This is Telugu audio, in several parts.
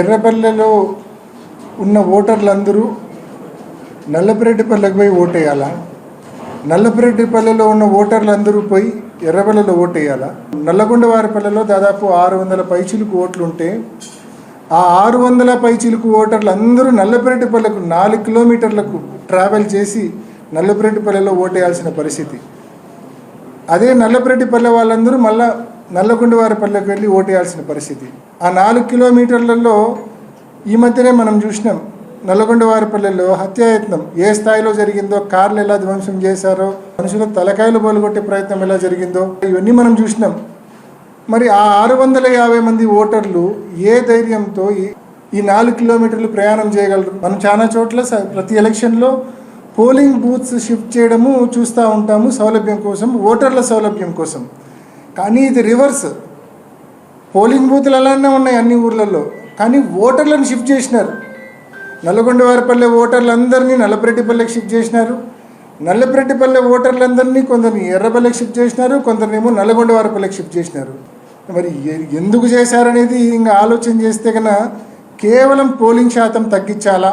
ఎర్రపల్లెలో ఉన్న ఓటర్లందరూ నల్లపురెడ్డిపల్లెకి పోయి ఓటేయాలా? నల్లపురెడ్డిపల్లెలో ఉన్న ఓటర్లందరూ పోయి ఎర్రపల్లెలో ఓటేయాలా? నల్లగొండవారిపల్లెలో దాదాపు 600 పైచిలుకు ఓట్లు ఉంటే ఆ 600 పైచిలుకు ఓటర్లు అందరూ నల్లపురెడ్డిపల్లెకు 4 కిలోమీటర్లకు ట్రావెల్ చేసి నల్లపురెడ్డిపల్లెలో ఓటేయాల్సిన పరిస్థితి. అదే నల్లపురెడ్డిపల్లె వాళ్ళందరూ మళ్ళా నల్లగొండవారిపల్లెకి వెళ్ళి ఓటేయాల్సిన పరిస్థితి. ఆ 4 కిలోమీటర్లలో ఈ మధ్యనే మనం చూసినాం, నల్లగొండవారిపల్లెలో హత్యాయత్నం ఏ స్థాయిలో జరిగిందో, కార్లు ఎలా ధ్వంసం చేశారో, మనుషుల తలకాయలు బోలుగొట్టే ప్రయత్నం ఎలా జరిగిందో ఇవన్నీ మనం చూసినాం. మరి ఆ 650 మంది ఓటర్లు ఏ ధైర్యంతో ఈ 4 కిలోమీటర్లు ప్రయాణం చేయగలరు? మనం చాలా చోట్ల ప్రతి ఎలక్షన్లో పోలింగ్ బూత్స్ షిఫ్ట్ చేయడము చూస్తూ ఉంటాము, సౌలభ్యం కోసం, ఓటర్ల సౌలభ్యం కోసం. కానీ ఇది రివర్స్. పోలింగ్ బూత్లు అలానే ఉన్నాయి అన్ని ఊర్లలో, కానీ ఓటర్లను షిఫ్ట్ చేసినారు. నల్లగొండవారిపల్లె ఓటర్లందరినీ నల్లపురెడ్డిపల్లెకి షిఫ్ట్ చేసినారు. నల్లపురెడ్డిపల్లె ఓటర్లందరినీ కొందరిని ఎర్రపల్లెకి షిఫ్ట్ చేసినారు, కొందరినేమో నల్లగొండవారిపల్లెకి షిఫ్ట్ చేసినారు. మరి ఎందుకు చేశారనేది ఇంకా ఆలోచన చేస్తే కన్నా కేవలం పోలింగ్ శాతం తగ్గించాలా?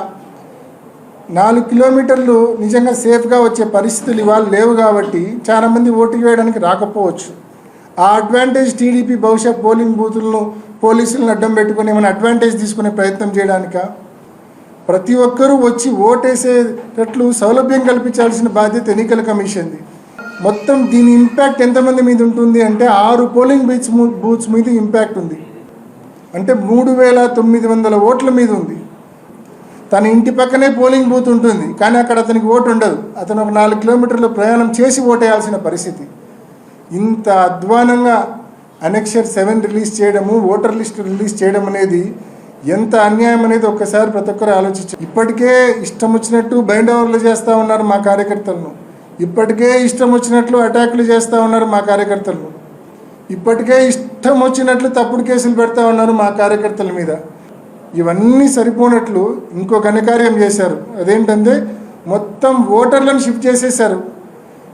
4 కిలోమీటర్లు నిజంగా సేఫ్గా వచ్చే పరిస్థితులు ఇవాళ లేవు కాబట్టి చాలామంది ఓటు వేయడానికి రాకపోవచ్చు. ఆ అడ్వాంటేజ్ టీడీపీ బహుశా పోలింగ్ బూతులను పోలీసులను అడ్డం పెట్టుకుని ఏమైనా అడ్వాంటేజ్ తీసుకునే ప్రయత్నం చేయడానిక? ప్రతి ఒక్కరూ వచ్చి ఓటేసేటట్లు సౌలభ్యం కల్పించాల్సిన బాధ్యత ఎన్నికల కమిషన్ది. మొత్తం దీని ఇంపాక్ట్ ఎంతమంది మీద ఉంటుంది అంటే 6 పోలింగ్ బూత్స్ మీద ఇంపాక్ట్ ఉంది. అంటే 3900 ఓట్ల మీద ఉంది. తన ఇంటి పక్కనే పోలింగ్ బూత్ ఉంటుంది, కానీ అక్కడ అతనికి ఓటు ఉండదు. అతను ఒక 4 కిలోమీటర్లు ప్రయాణం చేసి ఓటేయాల్సిన పరిస్థితి. ఇంత అధ్వానంగా అనెక్షర్ 7 రిలీజ్ చేయడము, ఓటర్ లిస్ట్ రిలీజ్ చేయడం అనేది ఎంత అన్యాయం అనేది ఒక్కసారి ప్రతి ఒక్కరు ఆలోచించారు. ఇప్పటికే ఇష్టం వచ్చినట్టు బైండ్ ఓవర్లు చేస్తూ ఉన్నారు మా కార్యకర్తలను. ఇప్పటికే ఇష్టం వచ్చినట్లు అటాక్లు చేస్తూ ఉన్నారు మా కార్యకర్తలను. ఇప్పటికే ఇష్టం వచ్చినట్లు తప్పుడు కేసులు పెడతా ఉన్నారు మా కార్యకర్తల మీద. ఇవన్నీ సరిపోనట్లు ఇంకో ఘనకార్యం చేశారు. అదేంటంటే మొత్తం ఓటర్లను షిఫ్ట్ చేసేసారు.